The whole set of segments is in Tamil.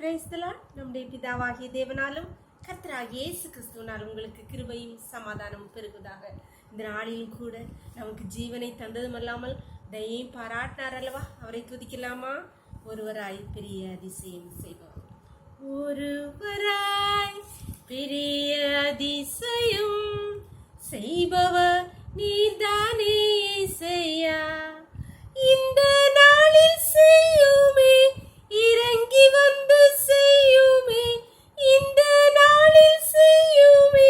நம்முடைய பிதாவாகிய தேவனாலும் கர்த்தராகிய இயேசு கிறிஸ்துவினால் உங்களுக்கு கிருபையும் சமாதானமும் பெருகுதாக. இந்த நாளிலும் கூட நமக்கு ஜீவனை தந்ததும் அல்லாமல் தயையும் பாராட்டினார் அல்லவா? அவரை துதிக்கலாமா? ஒருவராய் பெரிய அதிசயம் செய்பவர், ஒருவராய் பெரிய அதிசயம் செய்பவர் நீர்தானே இயேசையா. இந்த நாளில் செய்யுமே, இறங்கி வந்து செய்யுமே. இந்த நாளில் செய்யுமே,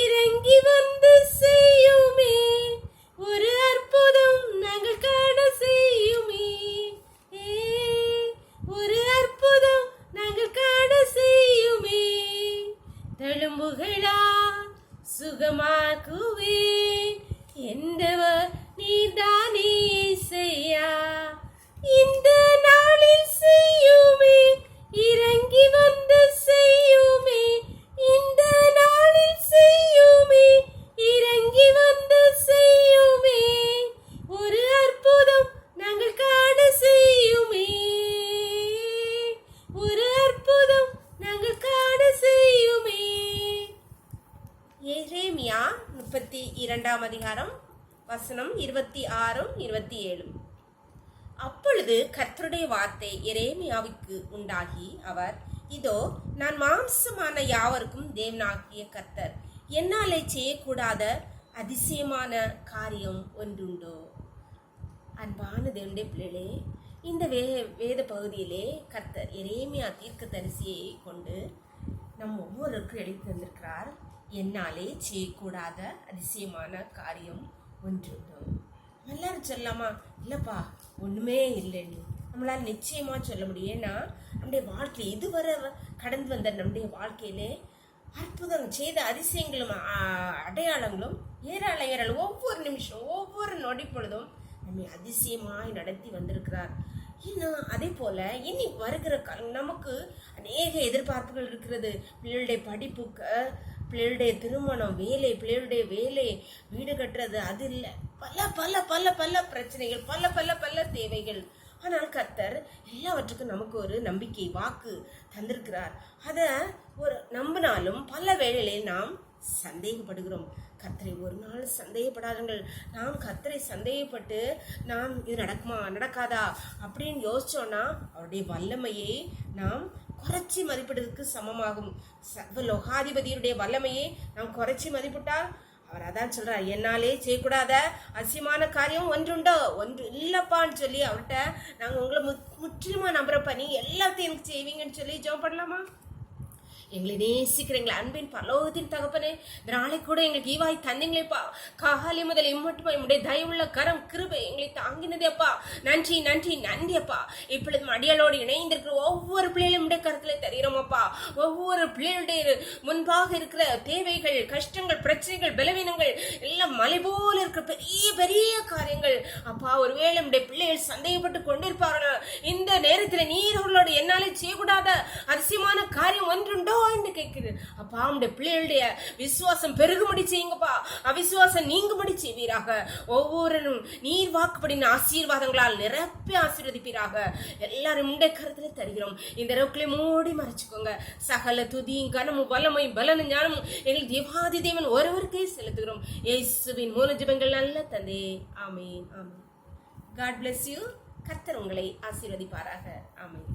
இறங்கி வந்து செய்யுமே. ஒரு அற்புதம் நாங்கள் காண செய்யுமே. ஒரு அற்புதம் நாங்கள் காண செய்யுமே. தழும்புகளா சுகமாக்குவேன் என்றவர் நீர்தானே இயேசையா. இந்த நாளில் செய்யுமே, இறங்கி வந்து செய்யுமே. இந்த நாளில் செய்யுமே, இறங்கி வந்து செய்யுமே. ஒரு அற்புதம் நாங்கள் காண செய்யுமே. ஒரு அற்புதம் நாங்கள் காண செய்யுமே. எரேமியா 32 அதிகாரம் வசனம் 26, 27. அப்பொழுது கர்த்தருடைய வார்த்தை எரேமியாவுக்கு உண்டாகி, அவர், இதோ நான் மாம்சமான யாவருக்கும் தேவனாகிய கர்த்தர், என்னாலே செய்யக்கூடாத அதிசயமான காரியம் ஒன்றுண்டோ? அன்பான தேவனுடைய பிள்ளைகளே, இந்த வேத பகுதியிலே கர்த்தர் எரேமியா தீர்க்கதரிசியை கொண்டு நம் ஒவ்வொருவருக்கும் எழுதி தந்திருக்கிறார். என்னாலே செய்யக்கூடாத அதிசயமான காரியம் ஒன்றுண்டோ? எல்லாரும் சொல்லலாமா? இல்லப்பா, ஒண்ணுமே இல்லைன்னு நம்மளால நிச்சயமா சொல்ல முடியும். ஏன்னா நம்முடைய வாழ்க்கையில இதுவரை கடந்து வந்த நம்முடைய வாழ்க்கையிலே அற்புதம் செய்த அதிசயங்களும் அடையாளங்களும் ஏராளம் ஒவ்வொரு நிமிஷம் ஒவ்வொரு நொடி பொழுதும் நம்மை அதிசயமாய் நடத்தி வந்திருக்கிறார். இன்னும் அதே போல இனி வருகிற நமக்கு அநேக எதிர்பார்ப்புகள் இருக்கிறது. பிள்ளைகளுடைய படிப்புக்கு, பிள்ளைகளுடைய திருமணம், பிள்ளைகளுடைய வேலை, வீடு கட்டுறது, அது இல்லை, பல பல பல பல பிரச்சனைகள், பல பல பல தேவைகள். ஆனால் கர்த்தர் எல்லாவற்றுக்கும் நமக்கு ஒரு நம்பிக்கை வாக்கு தந்திருக்கிறார். அதை ஒரு நம்பினாலும் பல வேளையிலே நாம் சந்தேகப்படுகிறோம். கர்த்தரை ஒரு நாள் சந்தேகப்படாதீர்கள். நாம் கர்த்தரை சந்தேகப்பட்டு நாம் இது நடக்குமா நடக்காதா அப்படின்னு யோசிச்சோன்னா அவருடைய வல்லமையை நாம் குறைச்சி மதிப்பிடுறதுக்கு சமமாகும். சர்வலோகாதிபதியுடைய வல்லமையை நாம் குறைச்சி மதிப்பிட்டால் அவர் அதான் சொல்றார், என்னாலே செய்யக்கூடாத அதிசயமான காரியம் ஒன்றுண்டோ? ஒன்று இல்லப்பான்னு சொல்லி அவர்கிட்ட நாங்கள் உங்களை முற்றிலுமா நம்புறப்ப நீ எல்லாத்தையும் எனக்கு செய்வீங்கன்னு சொல்லி ஜெபம் பண்ணலாமா? எங்களை நேசிக்கிறீங்களா அன்பின் பரலோகத்தின் தகப்பனே, நாளை கூட எங்களுக்கு ஈவாய் தந்தீங்களேப்பா. காலை முதல் இம்மட்டுமா என்னுடைய தயவுள்ள கரம் கிருபை எங்களை தாங்கினதே அப்பா. நன்றி நன்றி நன்றி அப்பா. இப்பொழுது அடியாளோடு இணைந்திருக்கிற ஒவ்வொரு பிள்ளைகளும் உடைய கருத்துல தெரிகிறோமப்பா. ஒவ்வொரு பிள்ளைகளுடைய முன்பாக இருக்கிற தேவைகள், கஷ்டங்கள், பிரச்சனைகள், பலவீனங்கள் எல்லாம் மலை போல இருக்கிற பெரிய பெரிய காரியங்கள் அப்பா. ஒருவேளை நம்முடைய பிள்ளைகள் சந்தேகப்பட்டு கொண்டிருப்பார்கள். இந்த நேரத்தில் நீர்களோடு என்னாலே செய்யக்கூடாத அதிசயமான காரியம் ஒன்றுண்டோ என்று கேட்குது அப்பா. உடைய பிள்ளைகளுடைய விசுவாசம் பெருகும்படி செய்யுங்கப்பா. அவிசுவாசம் நீங்கும்படி செய்வீராக. ஒவ்வொருவரும் நீர் வாக்குப்படின ஆசீர்வாதங்களால் நிரப்பி ஆசீர்வதிப்பீராக. எல்லாரும் உடைய கருத்துல தருகிறோம். இந்த ரோக்களை மூடி மறைச்சுக்கோங்க. சகல துதியும் கனமும் வல்லமையும் பலனும் ஞானமும் எங்கள் தேவாதி தேவன் ஒருவருக்கே செலுத்துகிறோம். இயேசுவின் மூல ஜெபங்கள் நல்ல தந்தே. ஆமென் ஆமென். God bless you. கர்த்தர் உங்களை ஆசீர்வதிப்பாராக. ஆமென்.